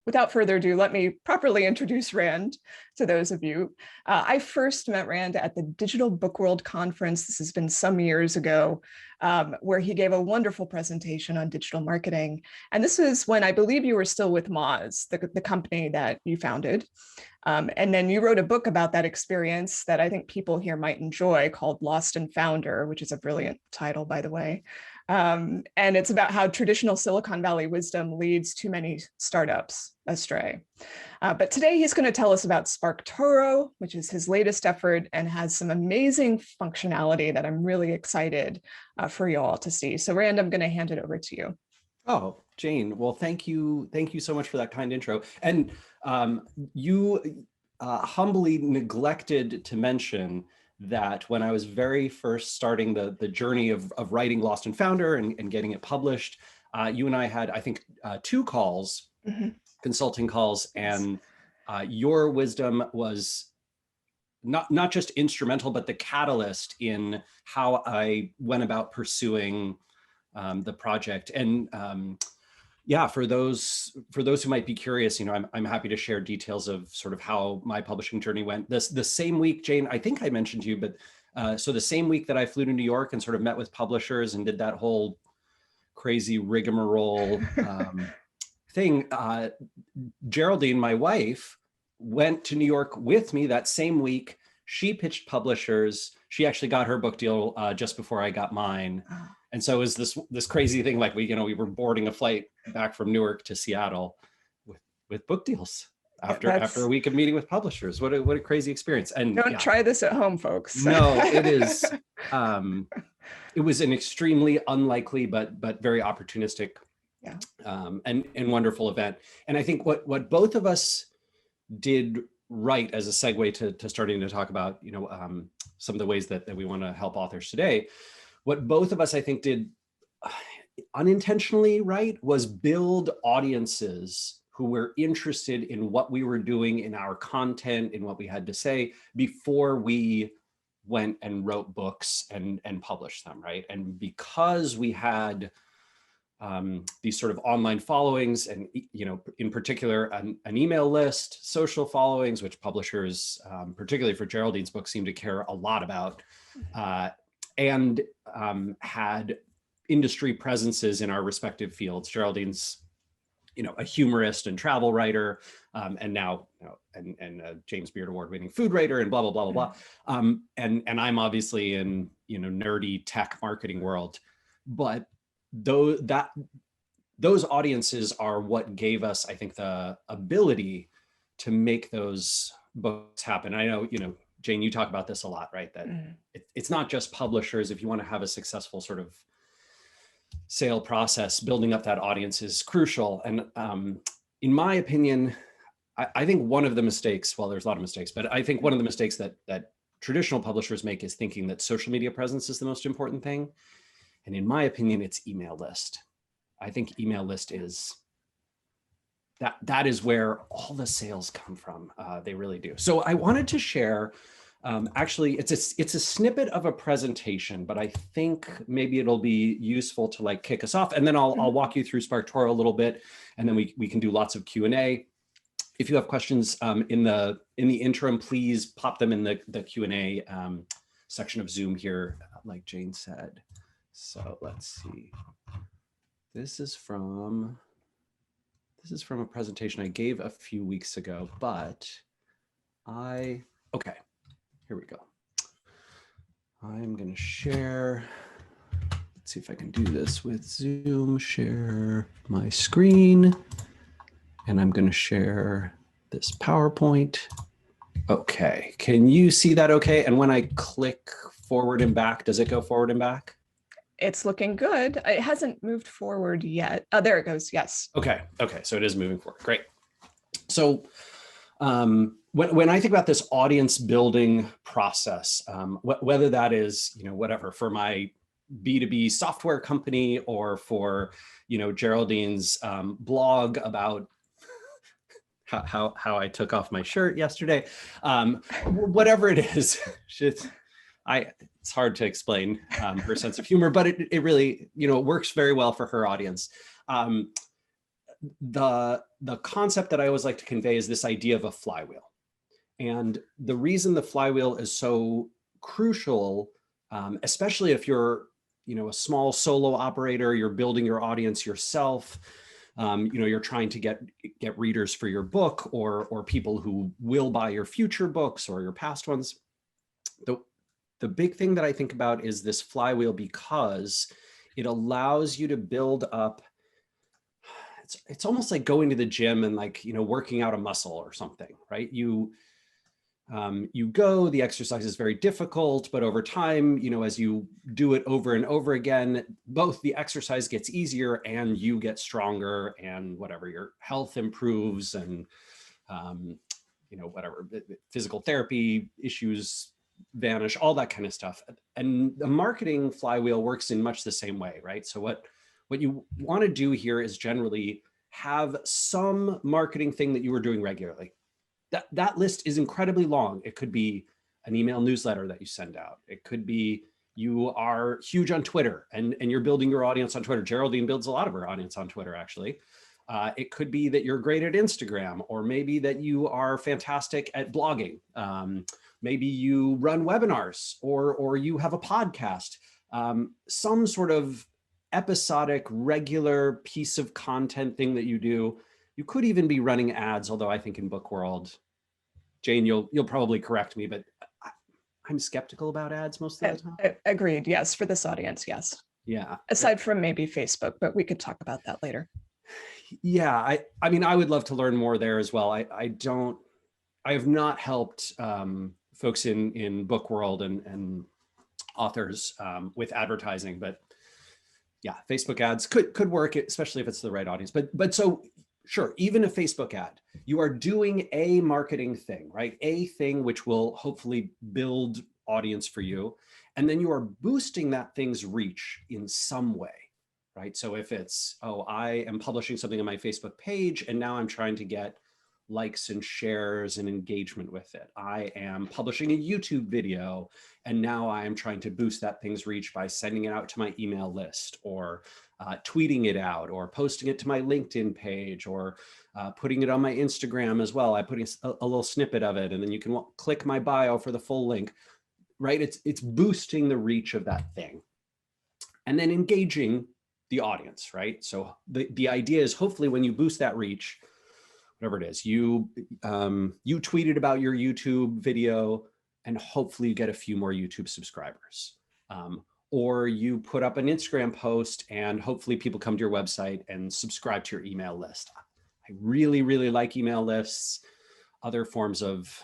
Without further ado, let me properly introduce Rand to those of you. I first met Rand at the Digital Book World Conference. This has been some years ago, where he gave a wonderful presentation on digital marketing. And this is when I believe you were still with Moz, the company that you founded. And then you wrote a book about that experience that I think people here might enjoy called Lost and Founder, which is a brilliant title, by the way. And it's about how traditional Silicon Valley wisdom leads too many startups astray. But today he's going to tell us about SparkToro, which is his latest effort and has some amazing functionality that I'm really excited for you all to see. So Rand, I'm going to hand it over to you. Oh, Jane, well, thank you. Thank you so much for that kind intro. And you humbly neglected to mention that when I was very first starting the journey of writing Lost and Founder and getting it published, you and I had, I think, 2 calls, consulting calls, and your wisdom was not just instrumental, but the catalyst in how I went about pursuing the project. And yeah, for those who might be curious, you know, I'm happy to share details of sort of how my publishing journey went. The same week, Jane, I think I mentioned to you, but so the same week that I flew to New York and sort of met with publishers and did that whole crazy rigmarole thing, Geraldine, my wife, went to New York with me that same week. She pitched publishers. She actually got her book deal just before I got mine. And so it was this crazy thing, like we were boarding a flight back from Newark to Seattle with book deals after a week of meeting with publishers. What a crazy experience. And don't try this at home, folks. No, it is. It was an extremely unlikely but very opportunistic and wonderful event. And I think what both of us did right as a segue to starting to talk about, you know, some of the ways that we want to help authors today. What both of us, I think, did unintentionally right was build audiences who were interested in what we were doing, in our content, in what we had to say, before we went and wrote books and published them, right? And because we had these sort of online followings and, you know, in particular, an email list, social followings, which publishers, particularly for Geraldine's book, seem to care a lot about, and had industry presences in our respective fields. Geraldine's, you know, a humorist and travel writer, and now, you know, and a James Beard Award-winning food writer, and blah blah blah blah blah. And I'm obviously in, you know, nerdy tech marketing world, but those audiences are what gave us, I think, the ability to make those books happen. I know, you know, Jane, you talk about this a lot, right? That it's not just publishers. If you want to have a successful sort of sale process, building up that audience is crucial. And in my opinion, I think one of the mistakes, well, there's a lot of mistakes, but I think one of the mistakes that traditional publishers make is thinking that social media presence is the most important thing. And in my opinion, it's email list. I think email list is, that is where all the sales come from. They really do. So I wanted to share, actually, it's a snippet of a presentation, but I think maybe it'll be useful to like kick us off. And then I'll walk you through SparkToro a little bit, and then we can do lots of Q&A. If you have questions in the interim, please pop them in the Q&A section of Zoom here, like Jane said. So let's see. This is from a presentation I gave a few weeks ago, but okay, here we go. I'm gonna share, let's see if I can do this with Zoom, share my screen, and I'm gonna share this PowerPoint. Okay, can you see that okay? And when I click forward and back, does it go forward and back? It's looking good. It hasn't moved forward yet. Oh, there it goes. Yes. Okay. So it is moving forward. Great. So when I think about this audience building process, whether that is, you know, whatever, for my B2B software company or for, you know, Geraldine's blog about how I took off my shirt yesterday, whatever it is, it's hard to explain her sense of humor, but it really, you know, it works very well for her audience. the concept that I always like to convey is this idea of a flywheel. And the reason the flywheel is so crucial, especially if you're, a small solo operator, you're building your audience yourself, you're trying to get readers for your book, or people who will buy your future books or your past ones. The big thing that I think about is this flywheel, because it allows you to build up. It's almost like going to the gym and working out a muscle or something, right? You go, the exercise is very difficult, but over time, as you do it over and over again, both the exercise gets easier and you get stronger, and whatever, your health improves, and whatever physical therapy issues vanish, all that kind of stuff. And the marketing flywheel works in much the same way, right? So what you want to do here is generally have some marketing thing that you are doing regularly. That list is incredibly long. It could be an email newsletter that you send out. It could be you are huge on Twitter and you're building your audience on Twitter. Geraldine builds a lot of her audience on Twitter, actually. It could be that you're great at Instagram, or maybe that you are fantastic at blogging. Maybe you run webinars, or you have a podcast, some sort of episodic, regular piece of content thing that you do. You could even be running ads, although I think in book world, Jane, you'll probably correct me, but I'm skeptical about ads most of the time. Agreed. Yes, for this audience, yes. Yeah. Aside from maybe Facebook, but we could talk about that later. Yeah, I mean, I would love to learn more there as well. I have not helped folks in book world and authors with advertising, but yeah, Facebook ads could work, especially if it's the right audience. But so sure, even a Facebook ad, you are doing a marketing thing, right? A thing which will hopefully build audience for you. And then you are boosting that thing's reach in some way, right? So if it's, I am publishing something on my Facebook page, and now I'm trying to get likes and shares and engagement with it. I am publishing a YouTube video, and now I am trying to boost that thing's reach by sending it out to my email list, or tweeting it out, or posting it to my LinkedIn page, or putting it on my Instagram as well. I put a little snippet of it, and then you can click my bio for the full link, right? It's boosting the reach of that thing, and then engaging the audience, right? So the idea is, hopefully when you boost that reach, whatever it is, you tweeted about your YouTube video, and hopefully you get a few more YouTube subscribers. Or you put up an Instagram post, and hopefully people come to your website and subscribe to your email list. I really, really like email lists. Other forms of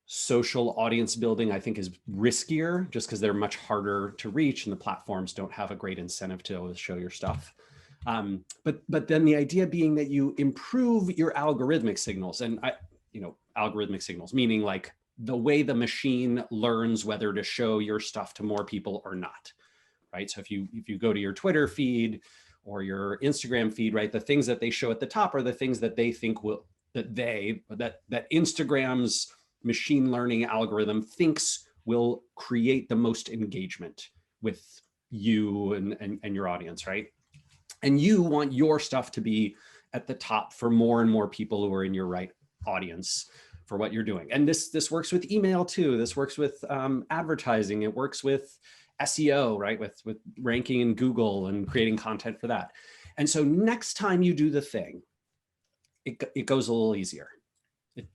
social audience building, I think, is riskier, just because they're much harder to reach, and the platforms don't have a great incentive to always show your stuff. But then the idea being that you improve your algorithmic signals, and algorithmic signals, meaning like the way the machine learns whether to show your stuff to more people or not, right? So if you go to your Twitter feed or your Instagram feed, right, the things that they show at the top are the things that they think that Instagram's machine learning algorithm thinks will create the most engagement with you and your audience, right? And you want your stuff to be at the top for more and more people who are in your right audience for what you're doing. And this works with email too. This works with advertising. It works with SEO, right? With ranking in Google and creating content for that. And so next time you do the thing, it goes a little easier.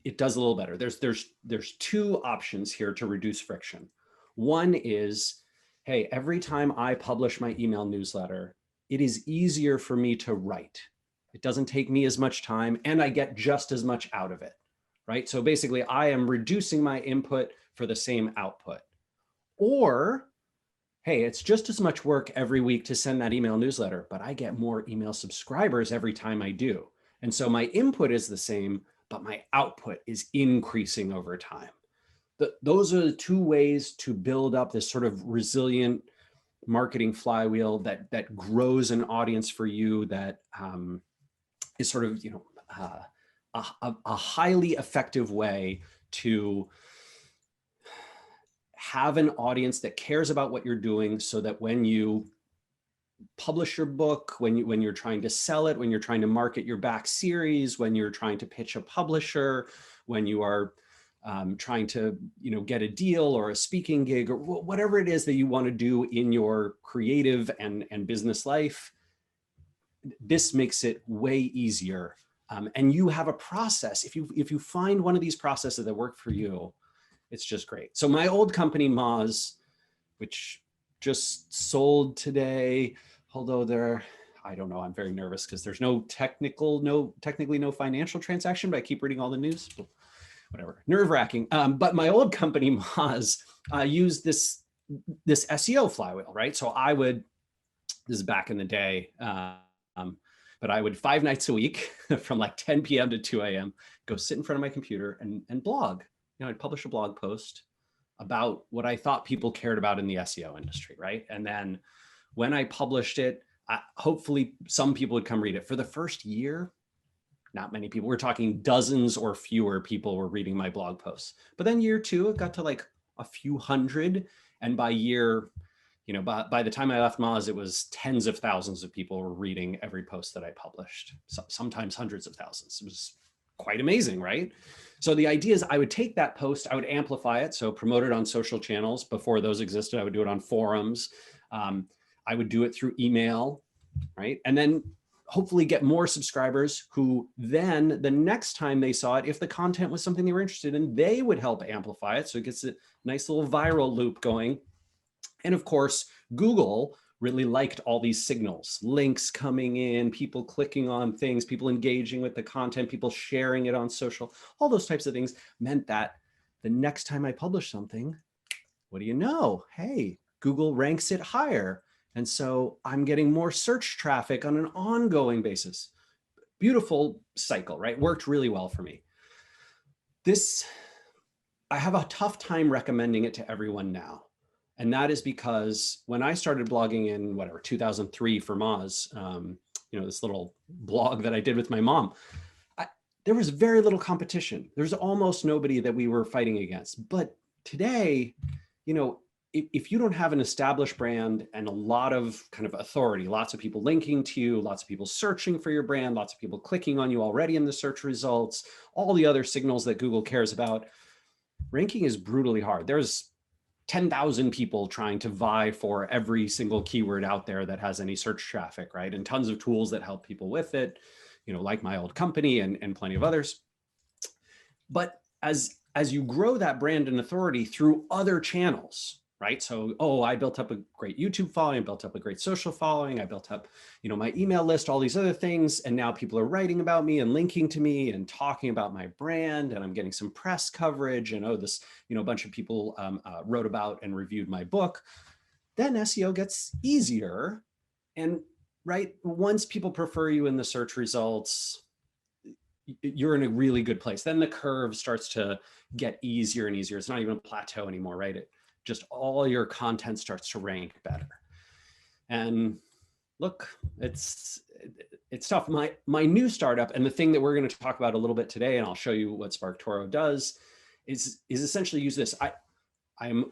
It does a little better. There's two options here to reduce friction. One is, hey, every time I publish my email newsletter, it is easier for me to write. It doesn't take me as much time, and I get just as much out of it, right? So basically, I am reducing my input for the same output. Or, hey, it's just as much work every week to send that email newsletter, but I get more email subscribers every time I do. And so my input is the same, but my output is increasing over time. Those are the two ways to build up this sort of resilient marketing flywheel that grows an audience for you, that is sort of a highly effective way to have an audience that cares about what you're doing, so that when you publish your book, when you're trying to sell it, when you're trying to market your back series, when you're trying to pitch a publisher, when you are trying to get a deal or a speaking gig, or whatever it is that you want to do in your creative and business life. This makes it way easier. And you have a process. If you find one of these processes that work for you, it's just great. So my old company, Moz, which just sold today, although I don't know, I'm very nervous because there's technically no financial transaction, but I keep reading all the news. Whatever, nerve-wracking. But my old company, Moz, used this SEO flywheel, right? So this is back in the day, but I would 5 nights a week from like 10 p.m. to 2 a.m. go sit in front of my computer and blog. I'd publish a blog post about what I thought people cared about in the SEO industry, right? And then when I published it, hopefully some people would come read it. For the first year, not many people. We're talking dozens or fewer people were reading my blog posts. But then year 2, it got to like a few hundred. And by year, by the time I left Moz, it was tens of thousands of people were reading every post that I published, sometimes hundreds of thousands. It was quite amazing, right? So the idea is I would take that post, I would amplify it, so promote it on social channels. Before those existed, I would do it on forums. I would do it through email, right? And then hopefully get more subscribers who then the next time they saw it, if the content was something they were interested in, they would help amplify it. So it gets a nice little viral loop going. And of course, Google really liked all these signals, links coming in, people clicking on things, people engaging with the content, people sharing it on social, all those types of things meant that the next time I publish something, what do you know? Hey, Google ranks it higher. And so I'm getting more search traffic on an ongoing basis. Beautiful cycle, right? Worked really well for me. I have a tough time recommending it to everyone now. And that is because when I started blogging in 2003 for Moz, this little blog that I did with my mom, there was very little competition. There's almost nobody that we were fighting against. But today, if you don't have an established brand and a lot of kind of authority, lots of people linking to you, lots of people searching for your brand, lots of people clicking on you already in the search results, all the other signals that Google cares about, ranking is brutally hard. There's 10,000 people trying to vie for every single keyword out there that has any search traffic, right? And tons of tools that help people with it, like my old company and plenty of others. But as you grow that brand and authority through other channels, right? So, I built up a great YouTube following, I built up a great social following, I built up, my email list, all these other things. And now people are writing about me and linking to me and talking about my brand, and I'm getting some press coverage, and a bunch of people wrote about and reviewed my book. Then SEO gets easier. And right, once people prefer you in the search results, you're in a really good place. Then the curve starts to get easier and easier. It's not even a plateau anymore, right? Just all your content starts to rank better. And look, it's tough. My new startup, and the thing that we're going to talk about a little bit today, and I'll show you what SparkToro does, is essentially use this. I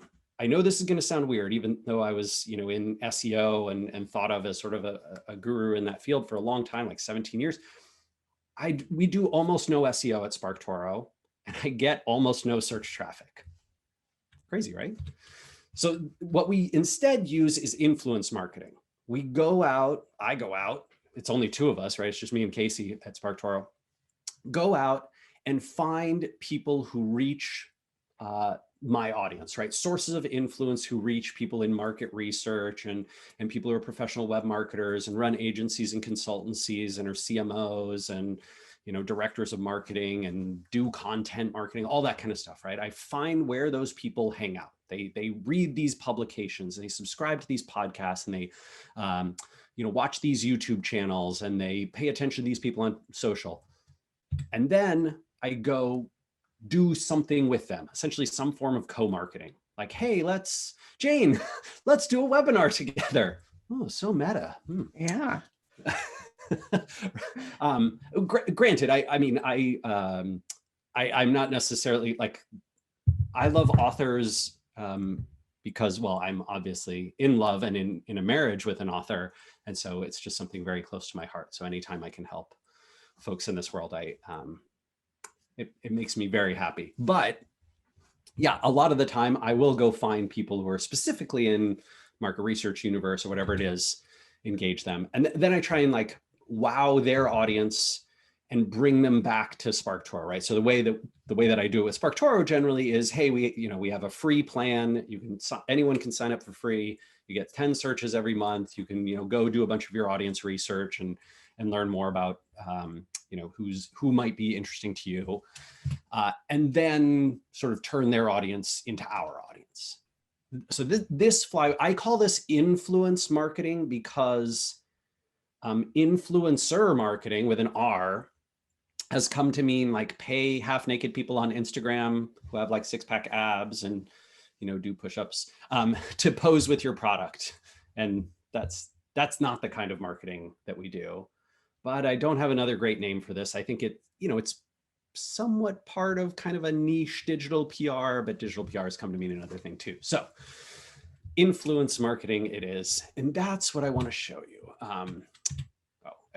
know this is going to sound weird, even though I was in SEO and thought of as sort of a guru in that field for a long time, like 17 years. We do almost no SEO at SparkToro, and I get almost no search traffic. Crazy, right? So what we instead use is influence marketing. I go out, it's only 2 of us, right? It's just me and Casey at SparkToro. Go out and find people who reach my audience, right? Sources of influence who reach people in market research and people who are professional web marketers and run agencies and consultancies and are CMOs and directors of marketing and do content marketing, all that kind of stuff, right? I find where those people hang out. They read these publications, and they subscribe to these podcasts, and they watch these YouTube channels, and they pay attention to these people on social. And then I go do something with them, essentially some form of co-marketing. Like, hey, Jane, let's do a webinar together. Oh, so meta. Yeah. Granted, I'm not necessarily I love authors because, well, I'm obviously in love and in a marriage with an author. And so it's just something very close to my heart. So anytime I can help folks in this world, it makes me very happy. But yeah, a lot of the time I will go find people who are specifically in market research universe or whatever it is, engage them. And then I try and like wow their audience and bring them back to SparkToro, right? So the way that I do it with SparkToro generally is, hey, we have a free plan. Anyone can sign up for free. You get 10 searches every month. You can, go do a bunch of your audience research and learn more about, who might be interesting to you. And then sort of turn their audience into our audience. So I call this influence marketing because influencer marketing with an R has come to mean like pay half naked people on Instagram who have like 6-pack abs and, do push-ups to pose with your product. And that's not the kind of marketing that we do. But I don't have another great name for this. I think it's somewhat part of kind of a niche digital PR, but digital PR has come to mean another thing too. So influence marketing it is. And that's what I want to show you. And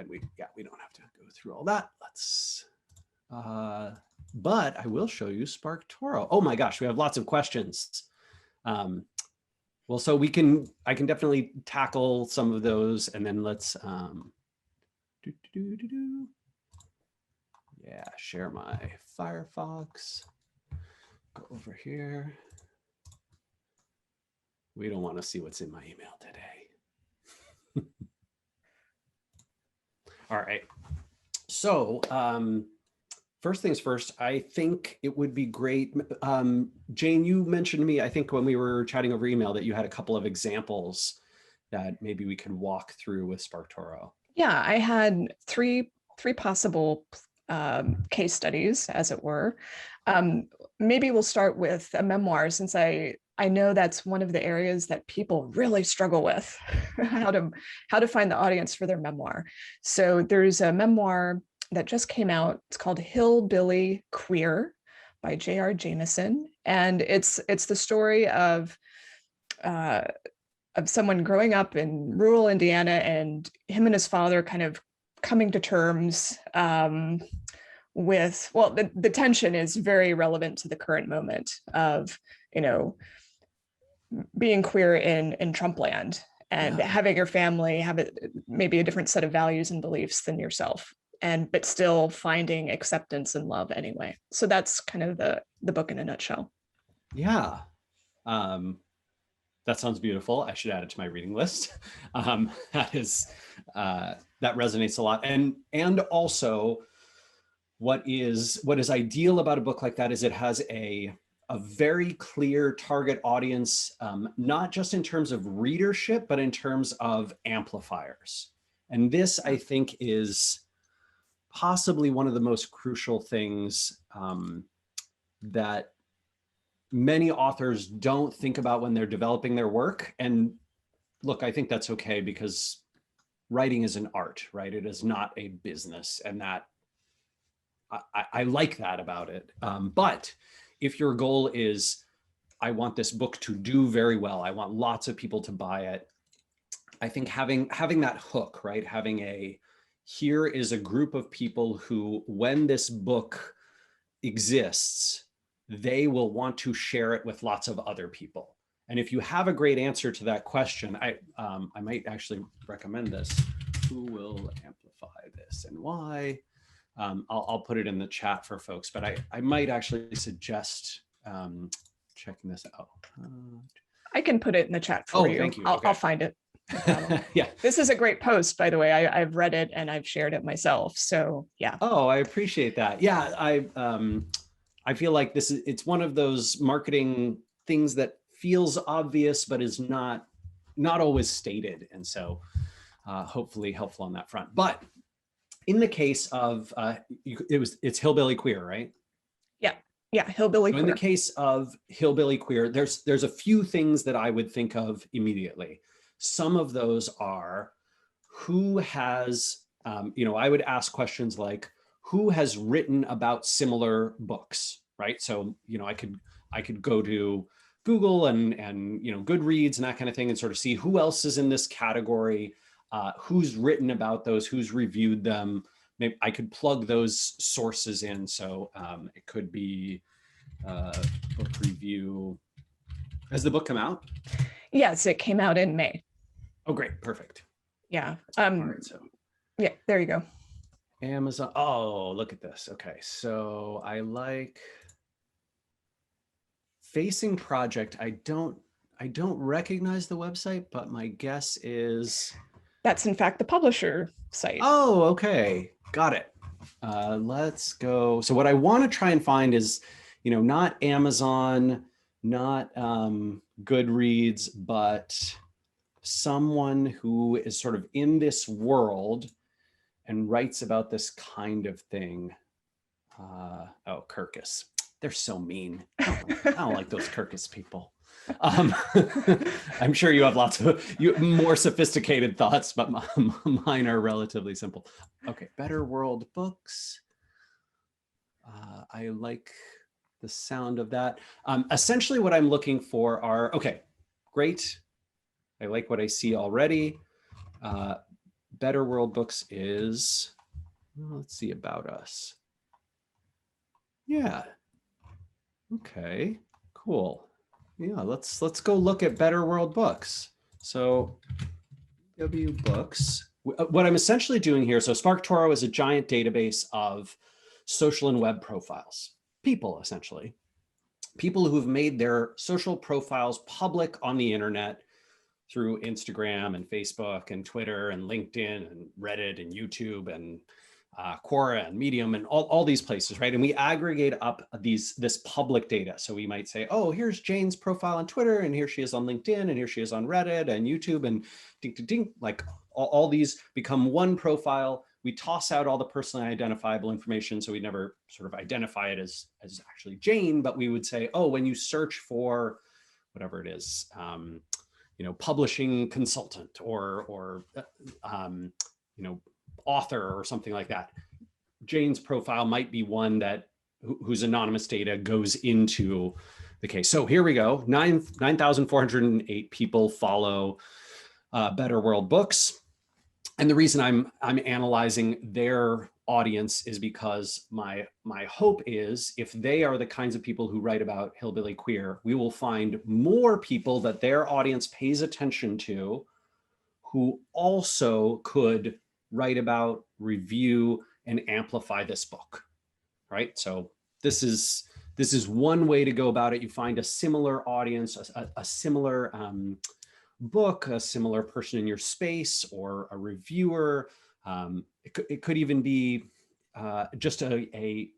we don't have to go through all that. But I will show you SparkToro. Oh my gosh, we have lots of questions. Well, so I can definitely tackle some of those, and then let's share my Firefox. Go over here. We don't want to see what's in my email today. All right. So first things first, I think it would be great. Jane, you mentioned to me, I think when we were chatting over email, that you had a couple of examples that maybe we could walk through with SparkToro. Yeah, I had three possible case studies, as it were. Maybe we'll start with a memoir, since I know that's one of the areas that people really struggle with, how to find the audience for their memoir. So there's a memoir that just came out. It's called HILLBILLY QUEER by J.R. Jamison. And it's the story of someone growing up in rural Indiana, and him and his father kind of coming to terms with, well, the tension is very relevant to the current moment of, being queer in Trump land, and having your family have maybe a different set of values and beliefs than yourself, but still finding acceptance and love anyway. So that's kind of the book in a nutshell. Yeah. That sounds beautiful. I should add it to my reading list. That resonates a lot. And also what is ideal about a book like that is it has a very clear target audience, not just in terms of readership, but in terms of amplifiers. And this, I think, is possibly one of the most crucial things that many authors don't think about when they're developing their work. And look, I think that's okay, because writing is an art, right? It is not a business. And that I like that about it. But if your goal is, I want this book to do very well, I want lots of people to buy it, I think having that hook, right? Having here is a group of people who, when this book exists, they will want to share it with lots of other people. And if you have a great answer to that question, I might actually recommend this. Who will amplify this and why? I'll put it in the chat for folks, but I might actually suggest checking this out. I can put it in the chat for you. Thank you. I'll find it. Yeah. This is a great post, by the way. I've read it and I've shared it myself. So yeah. Oh, I appreciate that. Yeah, I feel like it's one of those marketing things that feels obvious, but is not always stated. And so hopefully helpful on that front. But in the case of, it's HILLBILLY QUEER, right? Yeah, HILLBILLY QUEER. In the case of HILLBILLY QUEER, there's a few things that I would think of immediately. Some of those are, who has, I would ask questions like, who has written about similar books, right? So, I could go to Google and Goodreads and that kind of thing and sort of see who else is in this category. who's written about those, who's reviewed them. Maybe I could plug those sources in. So it could be book review. Has the book come out? Yes, it came out in May. Oh, great. Perfect. Yeah. All right, so Yeah, there you go. Amazon. Oh, look at this. Okay, so I like Facing Project. I don't recognize the website, but my guess is that's in fact the publisher site. Oh, okay, got it. Let's go. So what I want to try and find is, not Amazon, not Goodreads, but someone who is sort of in this world and writes about this kind of thing. Oh, Kirkus. They're so mean. I don't like those Kirkus people. I'm sure you have lots of more sophisticated thoughts, but mine are relatively simple. Okay, Better World Books. I like the sound of that. Essentially what I'm looking for are, okay, great. I like what I see already. Better World Books is, well, let's see, About Us. Yeah. Okay, cool. Yeah, let's go look at Better World Books. So W Books. What I'm essentially doing here, so SparkToro is a giant database of social and web profiles. People, essentially. People who've made their social profiles public on the internet through Instagram and Facebook and Twitter and LinkedIn and Reddit and YouTube and Quora and Medium and all these places, right? And we aggregate up this public data. So we might say, oh, here's Jane's profile on Twitter, and here she is on LinkedIn, and here she is on Reddit and YouTube, and ding, ding, ding, like all these become one profile. We toss out all the personally identifiable information, so we never sort of identify it as actually Jane, but we would say, oh, when you search for whatever it is, publishing consultant or author or something like that, Jane's profile might be one that whose anonymous data goes into the case. So here we go. 9,408 people follow Better World Books. And the reason I'm analyzing their audience is because my hope is, if they are the kinds of people who write about Hillbilly Queer, we will find more people that their audience pays attention to who also could write about, review, and amplify this book, right? So this is one way to go about it. You find a similar audience, a similar book, a similar person in your space, or a reviewer. It could even be just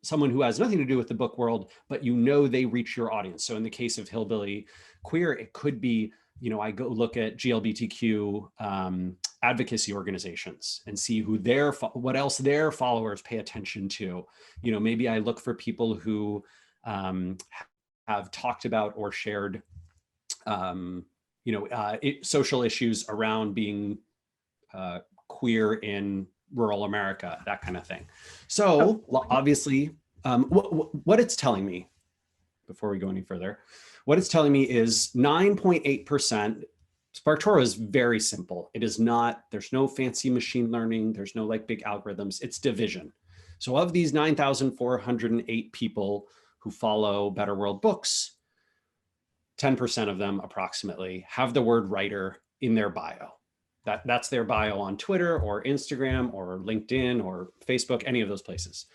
someone who has nothing to do with the book world, but they reach your audience. So in the case of Hillbilly Queer, it could be, I go look at GLBTQ advocacy organizations and see what else their followers pay attention to. Maybe I look for people who have talked about or shared social issues around being queer in rural America, that kind of thing. So obviously, what it's telling me, before we go any further, what it's telling me is 9.8%. SparkToro is very simple. It is not, there's no fancy machine learning. There's no big algorithms. It's division. So of these 9,408 people who follow Better World Books, 10% of them approximately have the word writer in their bio. That's their bio on Twitter or Instagram or LinkedIn or Facebook, any of those places.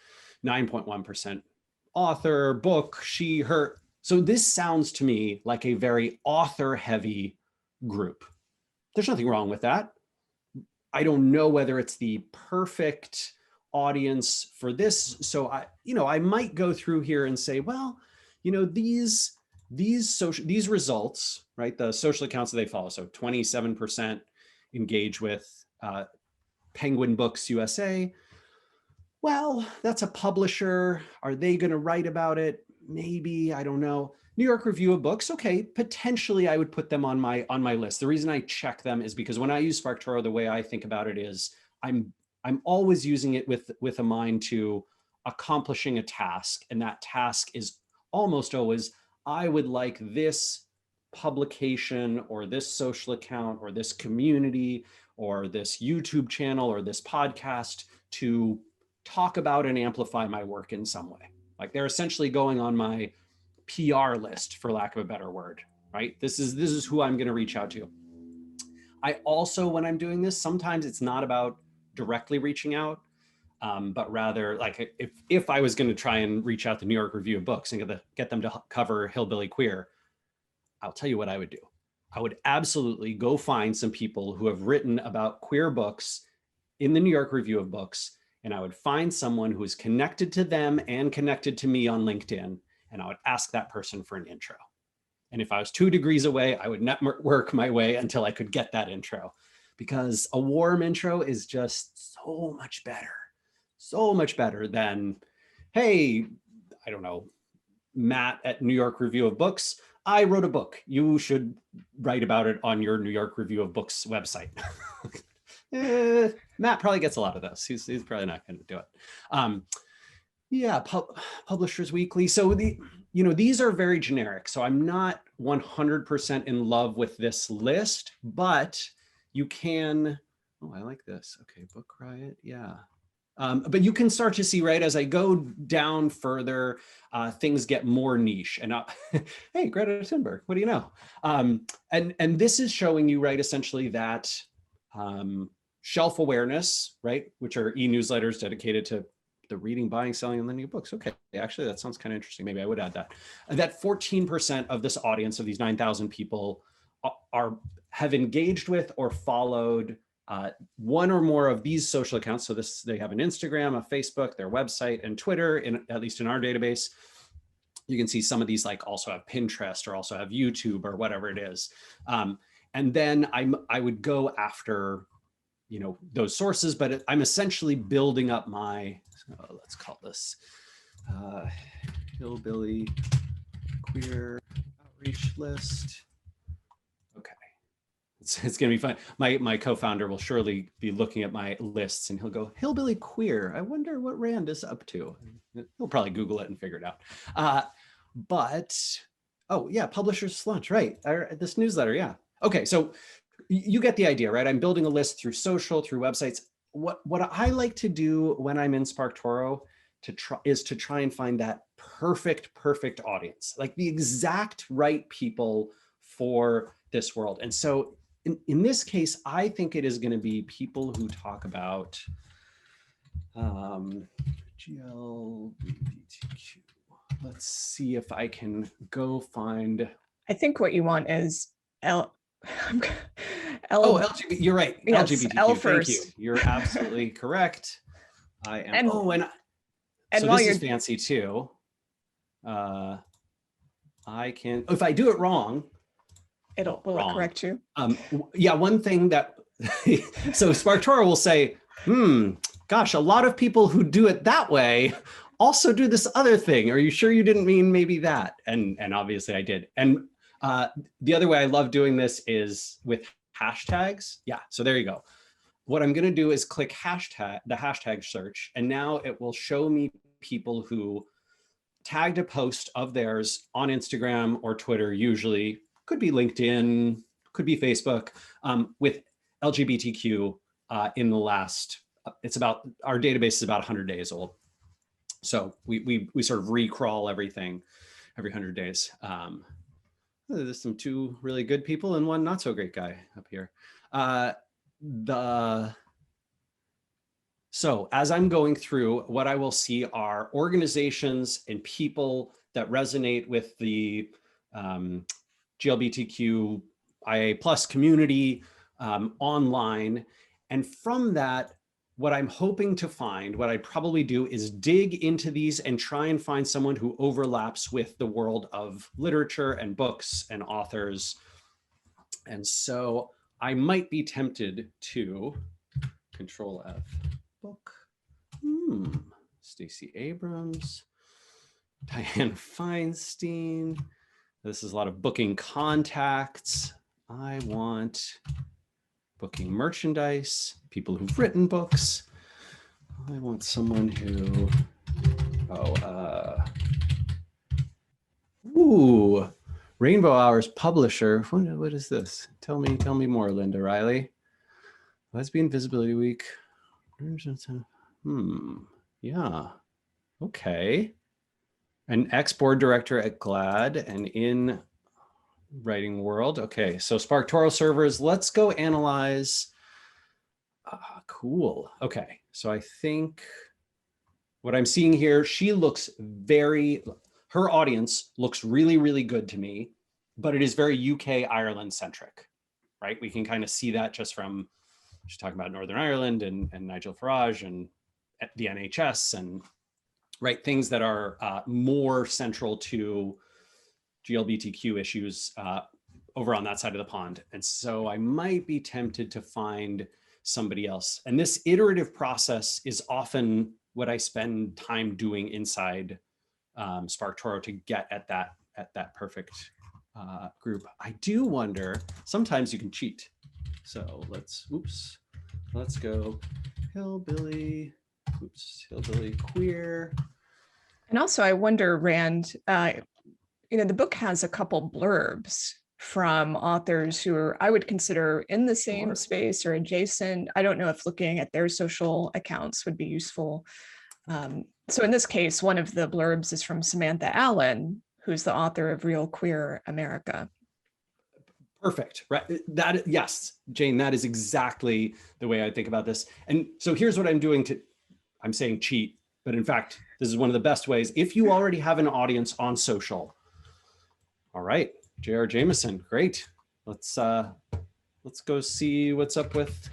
9.1% author, book, she, her. So this sounds to me like a very author-heavy group. There's nothing wrong with that. I don't know whether it's the perfect audience for this. So I might go through here and say, well, these results, right? The social accounts that they follow. So 27% engage with Penguin Books USA. Well, that's a publisher. Are they going to write about it? Maybe, I don't know. New York Review of Books. Okay, potentially I would put them on my list. The reason I check them is because when I use SparkToro, the way I think about it is I'm always using it with a mind to accomplishing a task, and that task is almost always, I would like this publication or this social account or this community or this YouTube channel or this podcast to talk about and amplify my work in some way. Like they're essentially going on my PR list, for lack of a better word, right? This is who I'm going to reach out to. I also, when I'm doing this, sometimes it's not about directly reaching out, but rather like if I was going to try and reach out to New York Review of Books and get them to cover Hillbilly Queer, I'll tell you what I would do. I would absolutely go find some people who have written about queer books in the New York Review of Books, and I would find someone who is connected to them and connected to me on LinkedIn, and I would ask that person for an intro. And if I was 2 degrees away, I would network my way until I could get that intro, because a warm intro is just so much better than, hey, I don't know, Matt at New York Review of Books, I wrote a book. You should write about it on your New York Review of Books website. Matt probably gets a lot of those. He's probably not going to do it. Yeah, Publishers Weekly. So these are very generic. So I'm not 100% in love with this list, but you can. Oh, I like this. Okay, Book Riot. Yeah. But you can start to see, right, as I go down further, things get more niche. And hey, Greta Thunberg, what do you know? And this is showing you, right, essentially that shelf awareness, right, which are e-newsletters dedicated to the reading, buying, selling, and lending of books. Okay, actually, that sounds kind of interesting. Maybe I would add that. That 14% of this audience, of these 9,000 people, have engaged with or followed one or more of these social accounts. So they have an Instagram, a Facebook, their website, and Twitter, at least in our database. You can see some of these like also have Pinterest or also have YouTube or whatever it is. And then I would go after, those sources, but I'm essentially building up my, let's call this Hillbilly Queer Outreach List. Okay. It's going to be fun. My co-founder will surely be looking at my lists and he'll go, Hillbilly Queer. I wonder what Rand is up to. He'll probably Google it and figure it out. But, oh yeah, Publishers Lunch, right. This newsletter, yeah. Okay, so you get the idea, right? I'm building a list through social, through websites. What I like to do when I'm in SparkToro is to try and find that perfect audience, like the exact right people for this world. And so in this case, I think it is going to be people who talk about GLBTQ. Let's see if I can go find. I think what you want is LGBT. You're right. Yes, LGBTQ. L first. Thank you. You're absolutely correct. I am. And So this is fancy too. I can. If I do it wrong, will it correct you? Yeah. One thing that so SparkToro will say, gosh, a lot of people who do it that way also do this other thing. Are you sure you didn't mean maybe that? And obviously I did. And the other way I love doing this is with hashtags. Yeah, so there you go. What I'm going to do is click the hashtag search, and now it will show me people who tagged a post of theirs on Instagram or Twitter, usually, could be LinkedIn, could be Facebook, with LGBTQ in the last, our database is about 100 days old. So we sort of recrawl everything every 100 days. There's some 2 really good people and 1 not so great guy up here. So as I'm going through, what I will see are organizations and people that resonate with the GLBTQIA+ community online. And from that, what I'm hoping to find, what I probably do is dig into these and try and find someone who overlaps with the world of literature and books and authors. And so I might be tempted to Control F, book, Stacey Abrams, Diane Feinstein. This is a lot of booking contacts. I want booking merchandise, people who've written books. I want someone who, Rainbow Hours publisher. What is this? Tell me more, Linda Riley. Lesbian Visibility Week. Yeah. Okay. An ex-board director at GLAAD and in writing world. Okay, so SparkToro servers. Let's go analyze. Cool. Okay, so I think what I'm seeing here, she looks her audience looks really, really good to me, but it is very UK, Ireland centric, right? We can kind of see that just from, she's talking about Northern Ireland and Nigel Farage and the NHS and right, things that are more central to GLBTQ issues over on that side of the pond. And so I might be tempted to find somebody else. And this iterative process is often what I spend time doing inside SparkToro to get at that perfect group. I do wonder, sometimes you can cheat. So let's go hillbilly queer. And also I wonder, Rand, the book has a couple blurbs from authors who are, I would consider in the same space or adjacent. I don't know if looking at their social accounts would be useful. So in this case, one of the blurbs is from Samantha Allen, who's the author of Real Queer America. Perfect, right? Yes, Jane, that is exactly the way I think about this. And so here's what I'm doing I'm saying cheat, but in fact, this is one of the best ways. If you already have an audience on social, all right, J.R. Jamison, great. Let's go see what's up with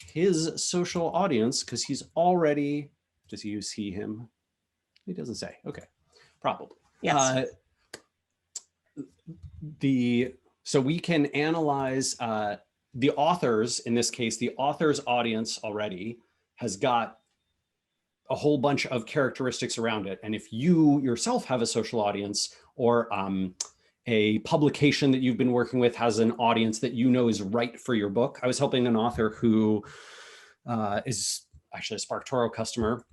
his social audience, because he's already, does he use he, him? He doesn't say, okay, probably. Yes. So we can analyze the authors, in this case, the author's audience already has got a whole bunch of characteristics around it. And if you yourself have a social audience, or a publication that you've been working with has an audience that you know is right for your book. I was helping an author who is actually a SparkToro customer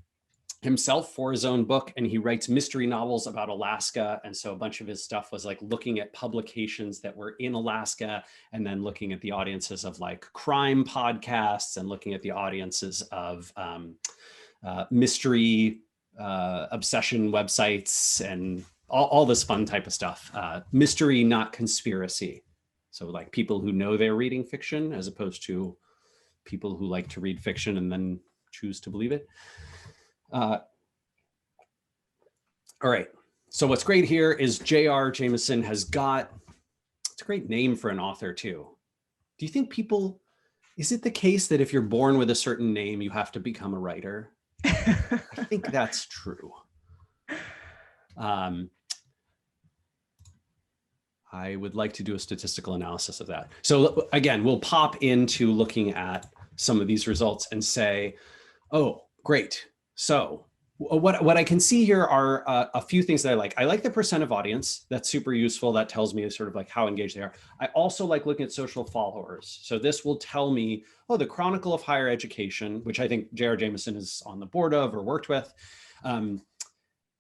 himself for his own book, and he writes mystery novels about Alaska. And so a bunch of his stuff was like looking at publications that were in Alaska, and then looking at the audiences of like crime podcasts, and looking at the audiences of mystery obsession websites, and all this fun type of stuff. Mystery, not conspiracy. So like people who know they're reading fiction, as opposed to people who like to read fiction and then choose to believe it. All right, so what's great here is J.R. Jamison has got, it's a great name for an author too. Do you think is it the case that if you're born with a certain name, you have to become a writer? I think that's true. I would like to do a statistical analysis of that. So again, we'll pop into looking at some of these results and say, oh, great. So what I can see here are a few things that I like. I like the percent of audience. That's super useful. That tells me sort of like how engaged they are. I also like looking at social followers. So this will tell me, oh, the Chronicle of Higher Education, which I think J.R. Jamison is on the board of or worked with.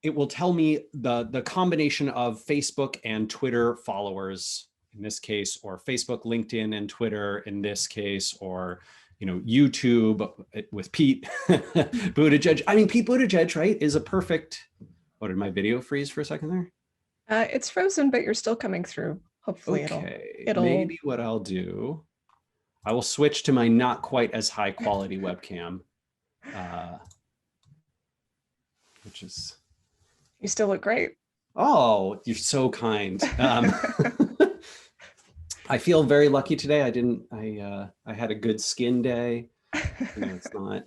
It will tell me the combination of Facebook and Twitter followers in this case, or Facebook, LinkedIn, and Twitter in this case, or YouTube with Pete Buttigieg. I mean, Pete Buttigieg, right, is a perfect. What, did my video freeze for a second there? It's frozen, but you're still coming through. Hopefully, it'll. Maybe what I'll do, I will switch to my not quite as high quality webcam, which is. You still look great. Oh, you're so kind. I feel very lucky today. I had a good skin day. It's not,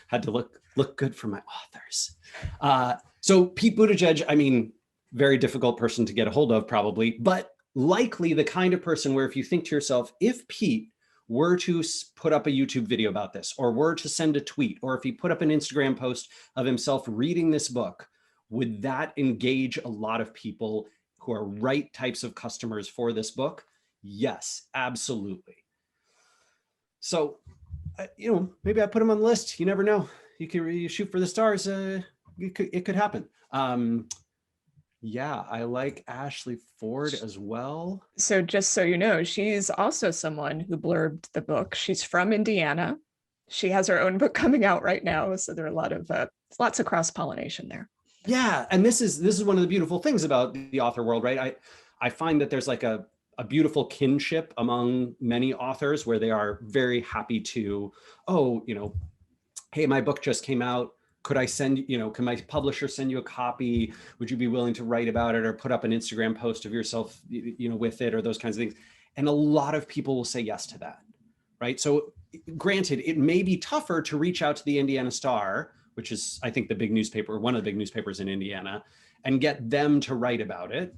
had to look good for my authors. So Pete Buttigieg, I mean, very difficult person to get a hold of probably, but likely the kind of person where if you think to yourself, if Pete were to put up a YouTube video about this, or were to send a tweet, or if he put up an Instagram post of himself reading this book, would that engage a lot of people who are right types of customers for this book? Yes, absolutely. So, maybe I put him on the list. You never know. You shoot for the stars. It could happen. Yeah, I like Ashley Ford as well. So just so you know, she's also someone who blurbed the book. She's from Indiana. She has her own book coming out right now. So there are a lot of lots of cross-pollination there. Yeah, and this is one of the beautiful things about the author world, right? I find that there's like a beautiful kinship among many authors where they are very happy to, oh, hey, my book just came out. Could I send, can my publisher send you a copy? Would you be willing to write about it or put up an Instagram post of yourself, with it, or those kinds of things? And a lot of people will say yes to that, right? So granted, it may be tougher to reach out to the Indiana Star, which is, I think, the big newspaper, one of the big newspapers in Indiana, and get them to write about it.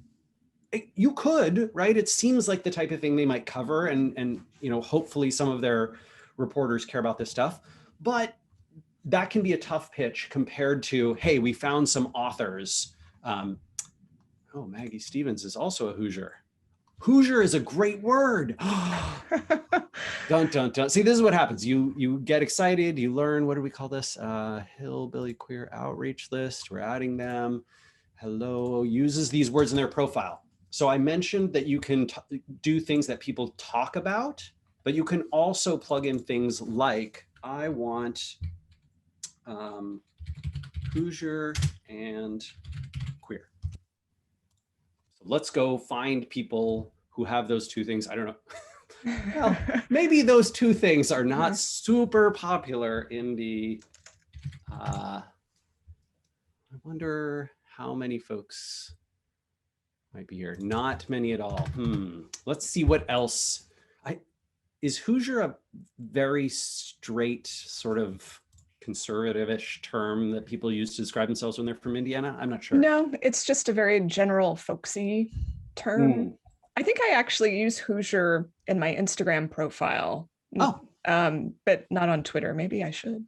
You could, right? It seems like the type of thing they might cover, and hopefully some of their reporters care about this stuff, but that can be a tough pitch compared to, hey, we found some authors. Oh, Maggie Stevens is also a Hoosier. Hoosier is a great word. Dun, dun, dun. See, this is what happens. You get excited, you learn, what do we call this? Hillbilly Queer Outreach List. We're adding them. Hello, uses these words in their profile. So I mentioned that you can do things that people talk about, but you can also plug in things like, I want Hoosier and queer. So let's go find people who have those two things. I don't know. Well, maybe those two things are not super popular in the, I wonder how many folks might be here. Not many at all. Let's see what else. Is Hoosier a very straight sort of conservative-ish term that people use to describe themselves when they're from Indiana? I'm not sure. No, it's just a very general folksy term. I think I actually use Hoosier in my Instagram profile. Oh. But not on Twitter. Maybe I should.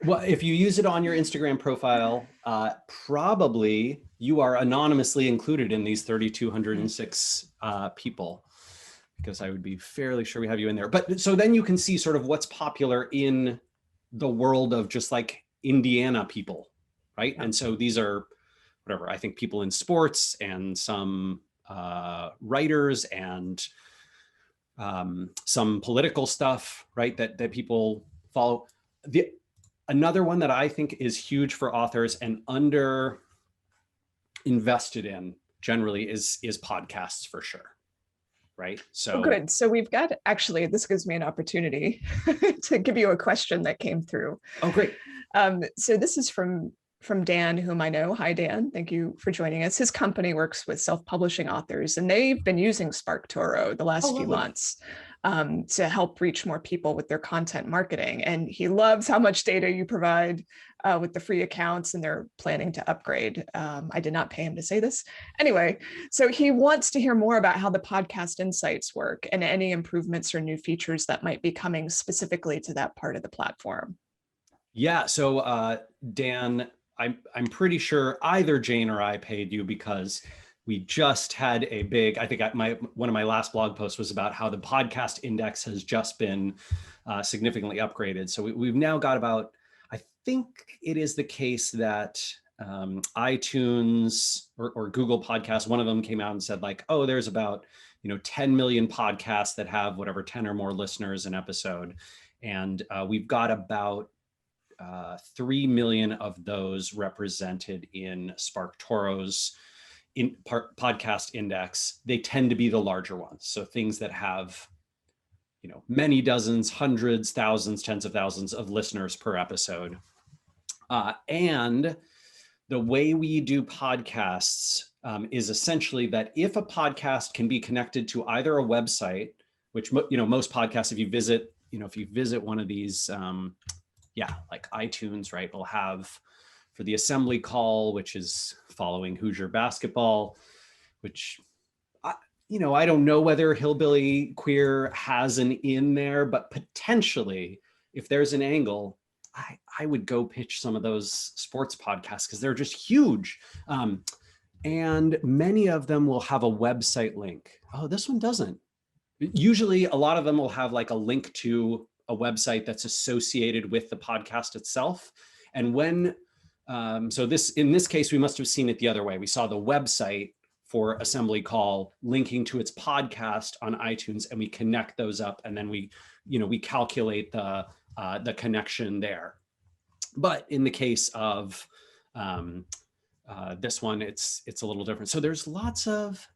Well, if you use it on your Instagram profile, probably you are anonymously included in these 3,206 people, because I would be fairly sure we have you in there. But so then you can see sort of what's popular in the world of just like Indiana people, right? And so these are whatever, I think people in sports and some writers and some political stuff, right? That people follow. Another one that I think is huge for authors and under invested in generally is podcasts, for sure. Right. So good. So we've got, actually, this gives me an opportunity to give you a question that came through. Oh, great. So this is from Dan, whom I know. Hi, Dan. Thank you for joining us. His company works with self-publishing authors, and they've been using SparkToro the last few months to help reach more people with their content marketing. And he loves how much data you provide with the free accounts, and they're planning to upgrade. I did not pay him to say this. Anyway, so he wants to hear more about how the podcast insights work and any improvements or new features that might be coming specifically to that part of the platform. Yeah. So Dan, I'm pretty sure either Jane or I paid you, because we just had a big, I think one of my last blog posts was about how the podcast index has just been significantly upgraded. So we've now got about, I think it is the case that iTunes or Google Podcasts, one of them came out and said like, oh, there's about 10 million podcasts that have whatever 10 or more listeners an episode. And we've got about 3 million of those represented in SparkToro's podcast index. They tend to be the larger ones. So things that have, many dozens, hundreds, thousands, tens of thousands of listeners per episode. And the way we do podcasts is essentially that if a podcast can be connected to either a website, which, most podcasts, if you visit one of these, like iTunes, right, will have for the assembly call, which is following Hoosier basketball, which, I don't know whether Hillbilly Queer has an in there, but potentially if there's an angle, I would go pitch some of those sports podcasts because they're just huge. And many of them will have a website link. Oh, this one doesn't. Usually a lot of them will have like a link to a website that's associated with the podcast itself. And when So in this case, we must have seen it the other way. We saw the website for Assembly Call linking to its podcast on iTunes, and we connect those up, and then we calculate the connection there. But in the case of this one, it's a little different. So there's lots of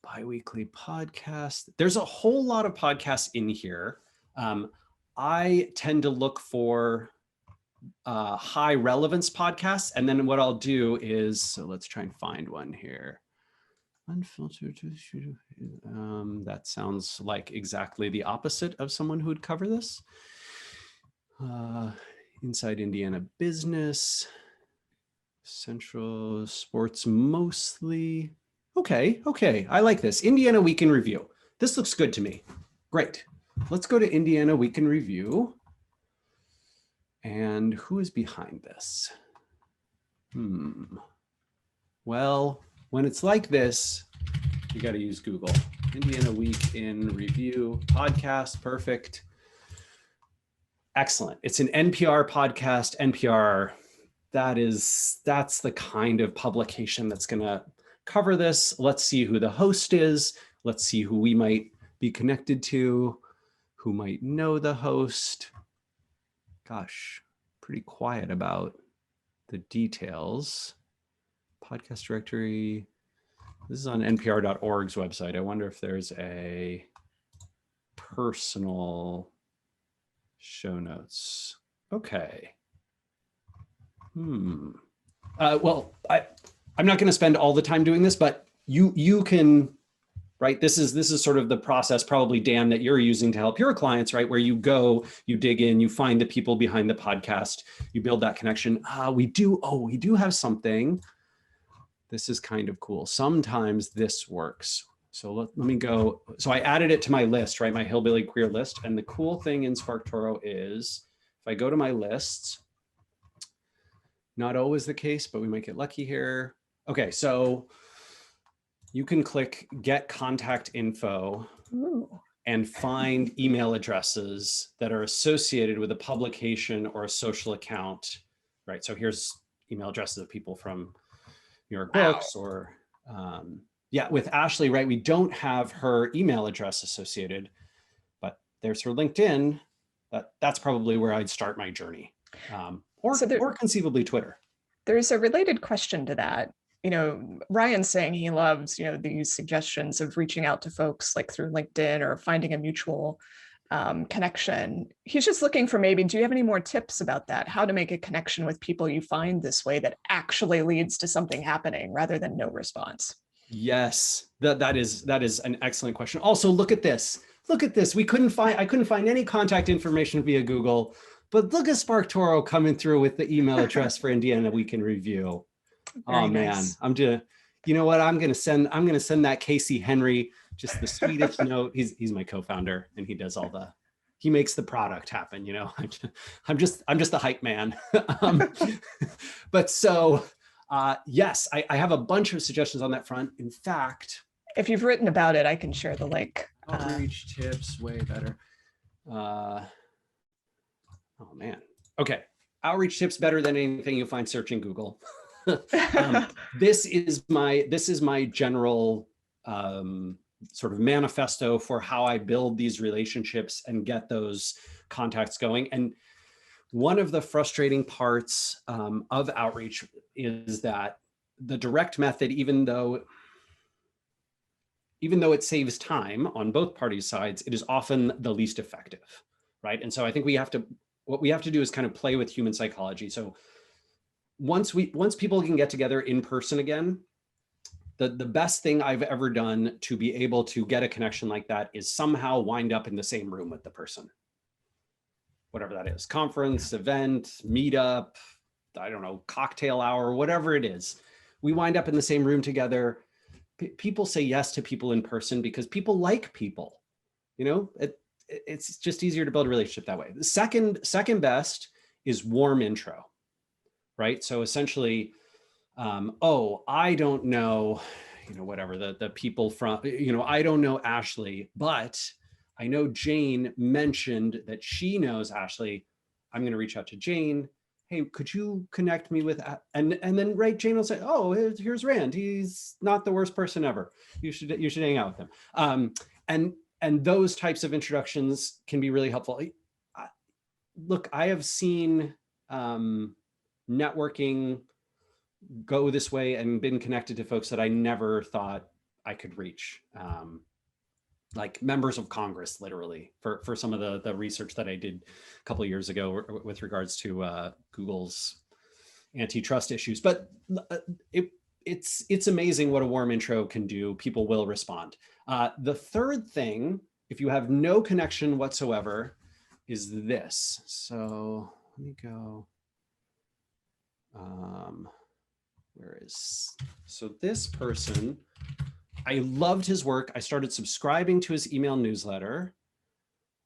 biweekly podcasts. There's a whole lot of podcasts in here. I tend to look for high relevance podcasts. And then what I'll do is, so let's try and find one here. Unfiltered. That sounds like exactly the opposite of someone who would cover this. Inside Indiana Business, Central Sports mostly. Okay, I like this. Indiana Week in Review. This looks good to me. Great. Let's go to Indiana Week in Review. And who is behind this? Well, when it's like this, you got to use Google. Indiana Week in Review podcast. Perfect. Excellent. It's an NPR podcast. NPR, that's the kind of publication that's going to cover this. Let's see who the host is. Let's see who we might be connected to, who might know the host. Gosh, pretty quiet about the details. Podcast directory. This is on npr.org's website. I wonder if there's a personal show notes. Okay. Well, I'm not going to spend all the time doing this, but you can, right? This is sort of the process, probably, Dan, that you're using to help your clients, right? Where you go, you dig in, you find the people behind the podcast, you build that connection. We do have something. This is kind of cool. Sometimes this works. So let me go. So I added it to my list, right? My Hillbilly Queer list. And the cool thing in SparkToro is if I go to my lists, not always the case, but we might get lucky here. Okay, so you can click Get Contact Info. Ooh. And find email addresses that are associated with a publication or a social account, right? So here's email addresses of people from New York Books or, yeah, with Ashley, right? We don't have her email address associated, but there's her LinkedIn. That's probably where I'd start my journey, or conceivably Twitter. There's a related question to that. Ryan's saying he loves, these suggestions of reaching out to folks like through LinkedIn or finding a mutual connection. He's just looking for maybe, do you have any more tips about that? How to make a connection with people you find this way that actually leads to something happening rather than no response? Yes, that is an excellent question. Also, look at this. Look at this. I couldn't find any contact information via Google, but look at SparkToro coming through with the email address for Indiana Week in Review. Very nice. Man, you know what? I'm gonna send that Casey Henry just the sweetest note. He's my co-founder, and he makes the product happen. I'm just the hype man. But so yes, I have a bunch of suggestions on that front. In fact, if you've written about it, I can share the link. Outreach tips, way better. Oh man. Okay. Outreach tips better than anything you'll find searching Google. This is my general sort of manifesto for how I build these relationships and get those contacts going. And one of the frustrating parts of outreach is that the direct method, even though it saves time on both parties' sides, it is often the least effective, right? And so I think what we have to do is kind of play with human psychology. So once people can get together in person again, the best thing I've ever done to be able to get a connection like that is somehow wind up in the same room with the person. Whatever that is, conference, event, meetup, I don't know, cocktail hour, whatever it is. We wind up in the same room together. People say yes to people in person because people like people. It's just easier to build a relationship that way. The second best is warm intro. Right. So essentially, I don't know, whatever the people from, I don't know Ashley, but I know Jane mentioned that she knows Ashley. I'm going to reach out to Jane. hey, could you connect me with, and then right, Jane will say, oh, here's Rand. He's not the worst person ever. You should hang out with him. And those types of introductions can be really helpful. Look, I have seen networking go this way and been connected to folks that I never thought I could reach. Like members of Congress, literally, for some of the research that I did a couple of years ago with regards to Google's antitrust issues. But it's amazing what a warm intro can do. People will respond. The third thing, if you have no connection whatsoever, is this. So let me go. So this person, I loved his work. I started subscribing to his email newsletter.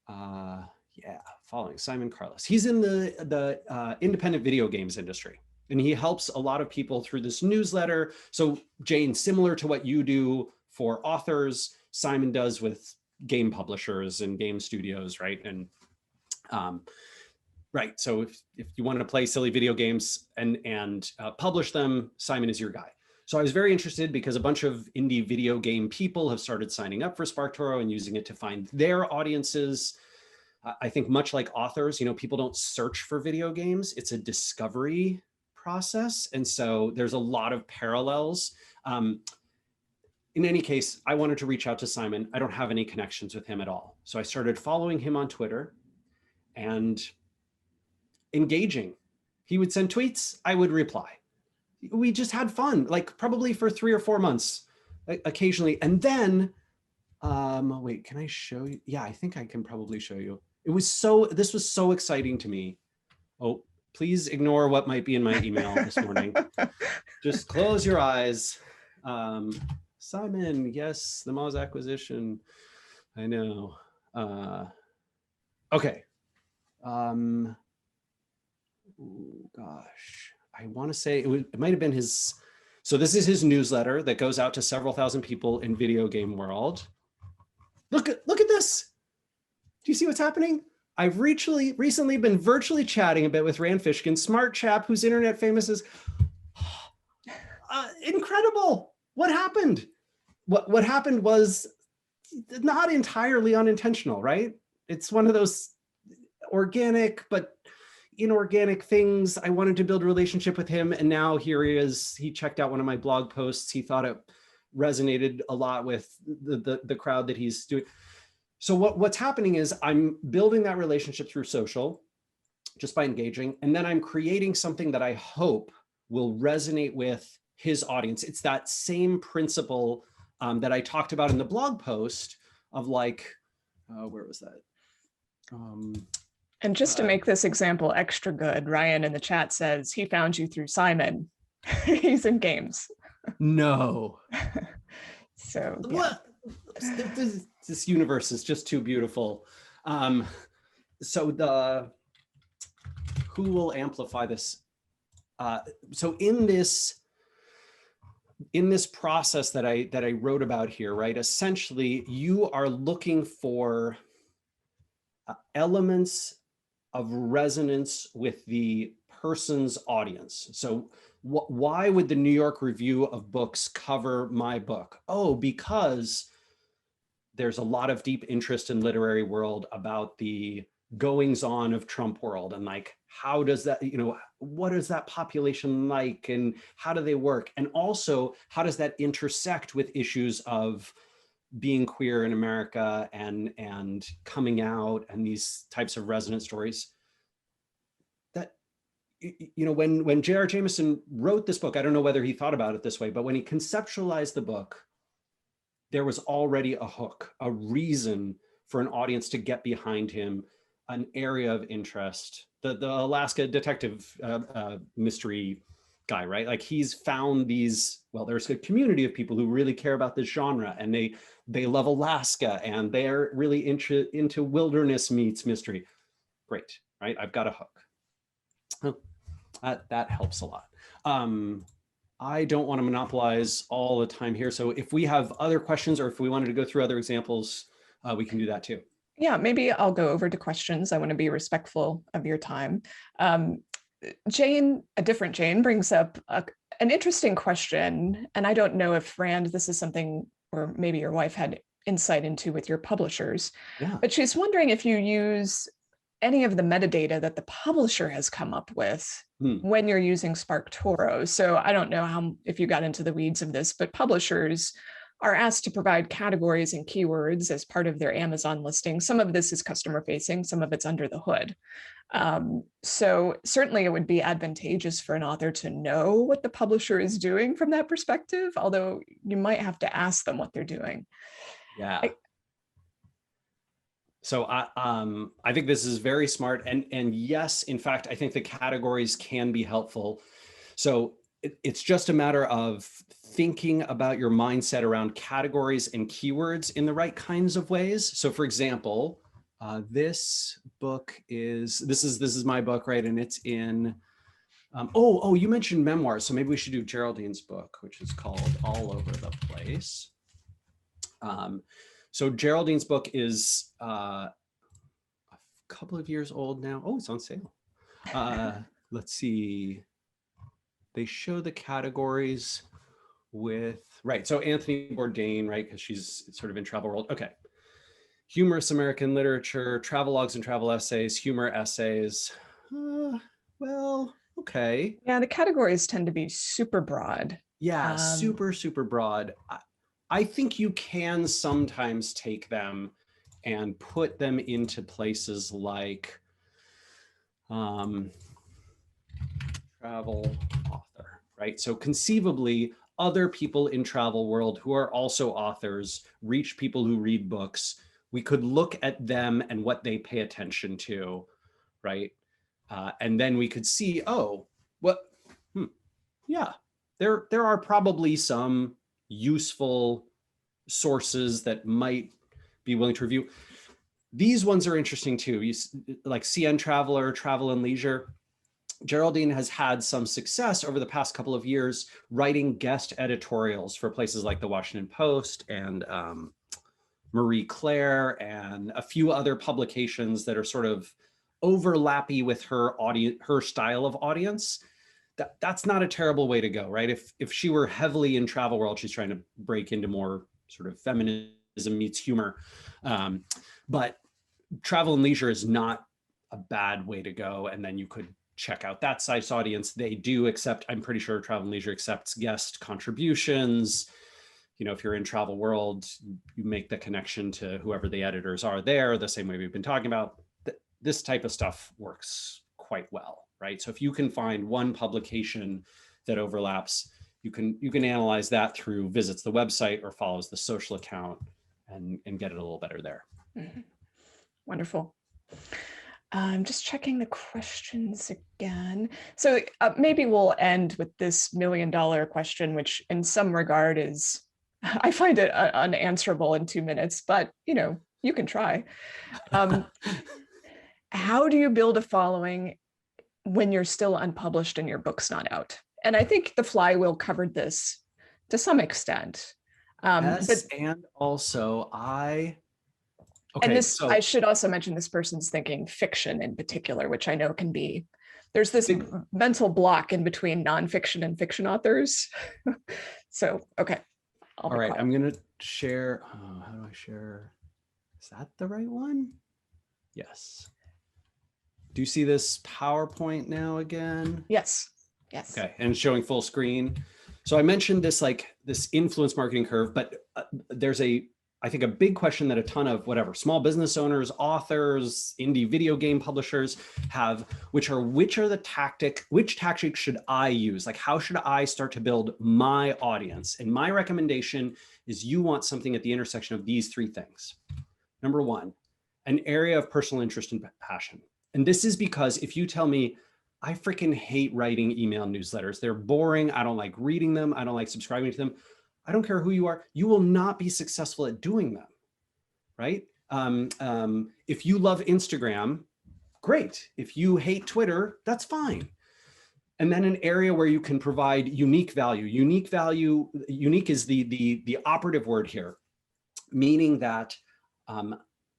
Yeah, following Simon Carlos. He's in the independent video games industry, and he helps a lot of people through this newsletter. So Jane, similar to what you do for authors, Simon does with game publishers and game studios, right? And right, so if you want to play silly video games and publish them, Simon is your guy. So I was very interested because a bunch of indie video game people have started signing up for SparkToro and using it to find their audiences. I think much like authors, people don't search for video games. It's a discovery process. And so there's a lot of parallels. In any case, I wanted to reach out to Simon. I don't have any connections with him at all. So I started following him on Twitter and engaging. He would send tweets, I would reply. We just had fun, like probably for 3 or 4 months occasionally. And then, wait, can I show you? Yeah, I think I can probably show you. This was so exciting to me. Oh, please ignore what might be in my email this morning. Just close your eyes. Simon, yes, the Moz acquisition. I know. Okay. Oh gosh. I want to say it might have been his. So this is his newsletter that goes out to several thousand people in video game world. Look at this. Do you see what's happening? I've recently been virtually chatting a bit with Rand Fishkin, smart chap whose internet famous is incredible. What happened? What happened was not entirely unintentional, right? It's one of those organic but inorganic things. I wanted to build a relationship with him, and now here he is. He checked out one of my blog posts. He thought it resonated a lot with the crowd that he's doing. So what's happening is I'm building that relationship through social, just by engaging, and then I'm creating something that I hope will resonate with his audience. It's that same principle that I talked about in the blog post of like, where was that? And just to make this example extra good, Ryan in the chat says he found you through Simon. He's in games. No. So yeah. What? This universe is just too beautiful. So who will amplify this? So in this process that I wrote about here, right? Essentially, you are looking for elements of resonance with the person's audience. So why would the New York Review of Books cover my book? Oh, because there's a lot of deep interest in literary world about the goings on of Trump world and like, how does that, what is that population like and how do they work? And also, how does that intersect with issues of being queer in America and coming out and these types of resonant stories? That, when J.R. Jamison wrote this book, I don't know whether he thought about it this way, but when he conceptualized the book, there was already a hook, a reason for an audience to get behind him, an area of interest. The Alaska detective mystery guy, right? Like he's found these, well, there's a community of people who really care about this genre and they love Alaska and they're really into wilderness meets mystery. Great, right? I've got a hook. Oh, that helps a lot. I don't want to monopolize all the time here. So if we have other questions or if we wanted to go through other examples, we can do that too. Yeah, maybe I'll go over to questions. I want to be respectful of your time. Jane, a different Jane, brings up an interesting question. And I don't know if Rand, this is something, or maybe your wife had insight into with your publishers, Yeah. but she's wondering if you use any of the metadata that the publisher has come up with when you're using SparkToro. So I don't know if you got into the weeds of this, but publishers are asked to provide categories and keywords as part of their Amazon listing. Some of this is customer facing, some of it's under the hood. So certainly it would be advantageous for an author to know what the publisher is doing from that perspective, although you might have to ask them what they're doing. Yeah. So I think this is very smart. And yes, in fact, I think the categories can be helpful. So it's just a matter of thinking about your mindset around categories and keywords in the right kinds of ways. So for example, this is my book, right? And it's in, you mentioned memoirs. So maybe we should do Geraldine's book, which is called All Over the Place. So Geraldine's book is a couple of years old now. Oh, it's on sale. Let's see. They show the categories with, right. So Anthony Bourdain, right? Because she's sort of in travel world. Okay. Humorous American literature, travelogues and travel essays, humor essays. Well, okay. Yeah, the categories tend to be super broad. Yeah, super broad. I think you can sometimes take them and put them into places like travel author, right? So conceivably, other people in travel world who are also authors reach people who read books. We could look at them and what they pay attention to, right? And then we could see, yeah, there are probably some useful sources that might be willing to review. These ones are interesting too. Like CN Traveler, Travel and Leisure. Geraldine has had some success over the past couple of years writing guest editorials for places like the Washington Post and Marie Claire and a few other publications that are sort of overlappy with her audience, her style of audience. That's not a terrible way to go, right? If she were heavily in travel world, she's trying to break into more sort of feminism meets humor. But travel and leisure is not a bad way to go. And then you could check out that size audience. They do accept, I'm pretty sure Travel and Leisure accepts guest contributions. You know, if you're in travel world, you make the connection to whoever the editors are there, the same way we've been talking about. This type of stuff works quite well, right? So if you can find one publication that overlaps, you can analyze that through visits the website or follows the social account and get it a little better there. Mm-hmm. Wonderful. I'm just checking the questions again. So maybe we'll end with this $1 million question, which in some regard is, I find it unanswerable in 2 minutes, but you know, you can try. How do you build a following when you're still unpublished and your book's not out? And I think the Flywheel covered this to some extent. Yes, and also Okay, and this, so I should also mention this person's thinking fiction in particular, which I know can be, there's this mental block in between nonfiction and fiction authors. So, okay. All right, I'm going to share. How do I share? Is that the right one? Yes. Do you see this PowerPoint now again? Yes. Yes. Okay, and showing full screen. So I mentioned this, like this influence marketing curve, but there's I think a big question that a ton of small business owners, authors, indie video game publishers have, which are the which tactics should I use? Like, how should I start to build my audience? And my recommendation is you want something at the intersection of these 3 things. Number 1, an area of personal interest and passion. And this is because if you tell me, I freaking hate writing email newsletters, they're boring, I don't like reading them, I don't like subscribing to them, I don't care who you are, you will not be successful at doing them, right? If you love Instagram, great. If you hate Twitter, that's fine. And then an area where you can provide unique value. Unique is the operative word here, meaning that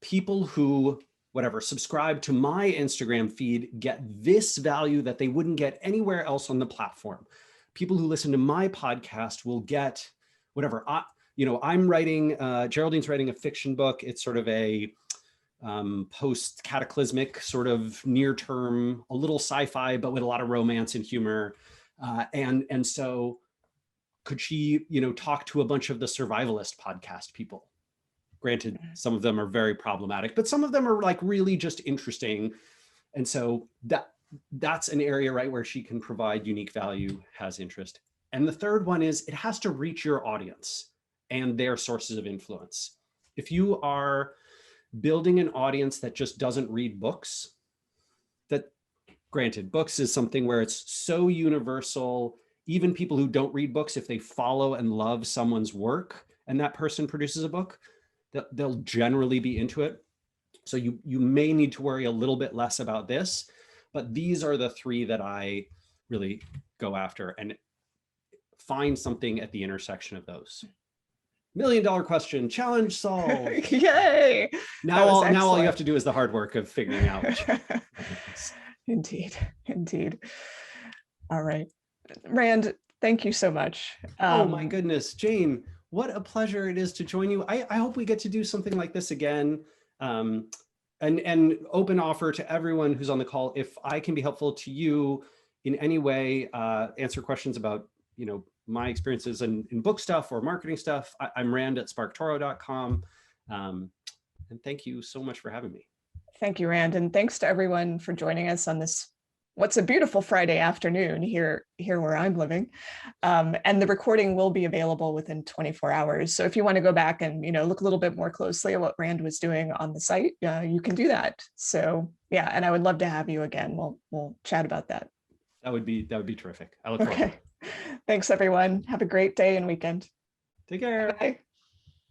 people who whatever, subscribe to my Instagram feed get this value that they wouldn't get anywhere else on the platform. People who listen to my podcast will get whatever. I'm writing, Geraldine's writing a fiction book. It's sort of a post-cataclysmic, sort of near-term, a little sci-fi, but with a lot of romance and humor. And so could she, talk to a bunch of the survivalist podcast people? Granted, some of them are very problematic, but some of them are like really just interesting. And so that's an area, right, where she can provide unique value, has interest. And the third one is it has to reach your audience and their sources of influence. If you are building an audience that just doesn't read books, that granted, books is something where it's so universal, even people who don't read books, if they follow and love someone's work and that person produces a book, they'll generally be into it. So you may need to worry a little bit less about this, but these are the three that I really go after and find something at the intersection of those. $1 million question, challenge solved. Yay! Now all you have to do is the hard work of figuring out which. Indeed. All right. Rand, thank you so much. Oh my goodness, Jane, what a pleasure it is to join you. I hope we get to do something like this again. And open offer to everyone who's on the call, if I can be helpful to you in any way, answer questions about, my experiences in book stuff or marketing stuff, I'm Rand at SparkToro.com. And thank you so much for having me. Thank you, Rand. And thanks to everyone for joining us on this, what's a beautiful Friday afternoon here where I'm living. And the recording will be available within 24 hours. So if you want to go back and, look a little bit more closely at what Rand was doing on the site, you can do that. So yeah, and I would love to have you again. We'll chat about that. That would be terrific. I look forward to it. Thanks, everyone. Have a great day and weekend. Take care. Bye.